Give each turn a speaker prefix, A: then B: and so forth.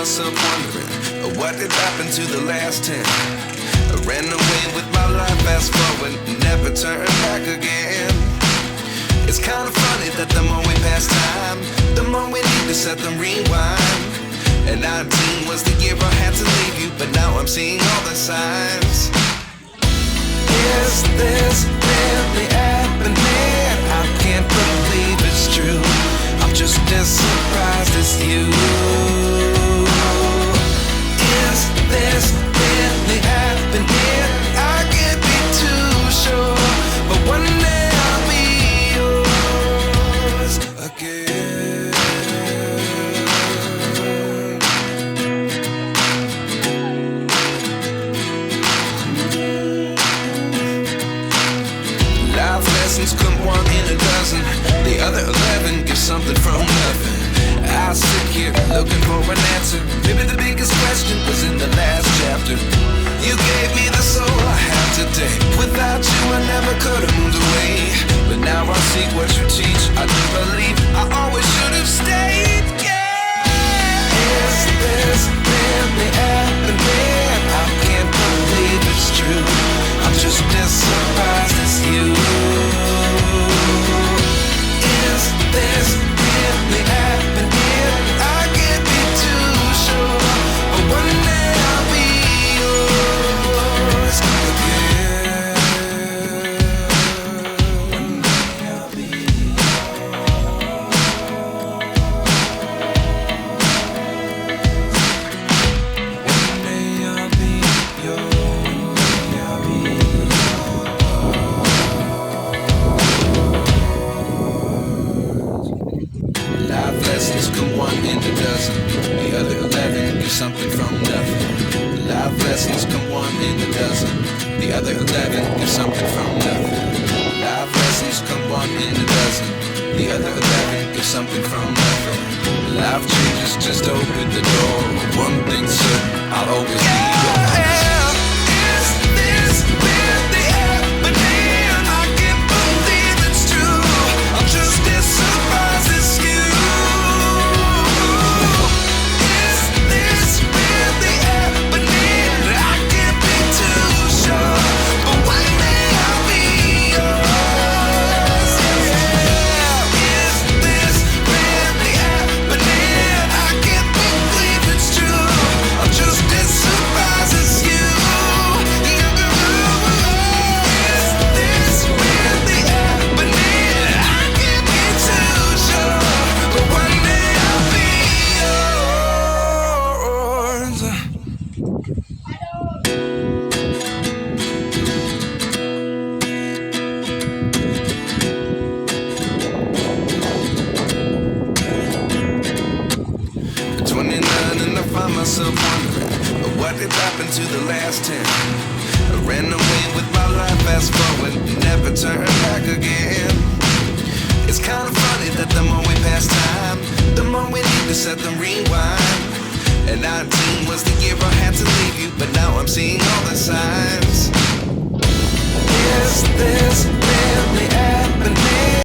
A: myself wondering, what did happen to the last 10? I ran away with my life, fast forward, never turn back again. It's kind of funny that the more we pass time, the more we need to set the rewind. And 19 was the year I had to leave you, but now I'm seeing all the signs. Is this really happening? I can't believe it's true. I'm just as surprised as you. Is this really happening? I can't be too sure, but one day I'll be yours again. Life lessons come one in a dozen. The other 11 give something from nothing. I sit here looking for an answer. Maybe the biggest question was in the last chapter. You gave me the soul I have today. Without you I never could have moved away. But now I see what you teach. I do believe I always should have stayed. Yeah. Is this really happening? I can't believe it's true. I'm just as surprised as you. Is this really happening? I can't be too sure, but one day I'll be yours again. One day I'll be One day I'll be yours. I'll be Life lessons come one in a dozen. The other 11 give something from nothing. Life lessons come one in a dozen. The other 11 give something from nothing. Life lessons come one in a dozen. The other 11 give something from nothing. Life changes, just open the door. One thing's certain, I'll always be yours. Is this really happening? I can't believe it's true. I'm just as surprised as you. Myself wondering, what did happen to the last 10? I ran away with my life, fast forward, never turn back again. It's kind of funny that the more we pass time, the more we need to set the rewind. And 19 was the year I had to leave you, but now I'm seeing all the signs. Is this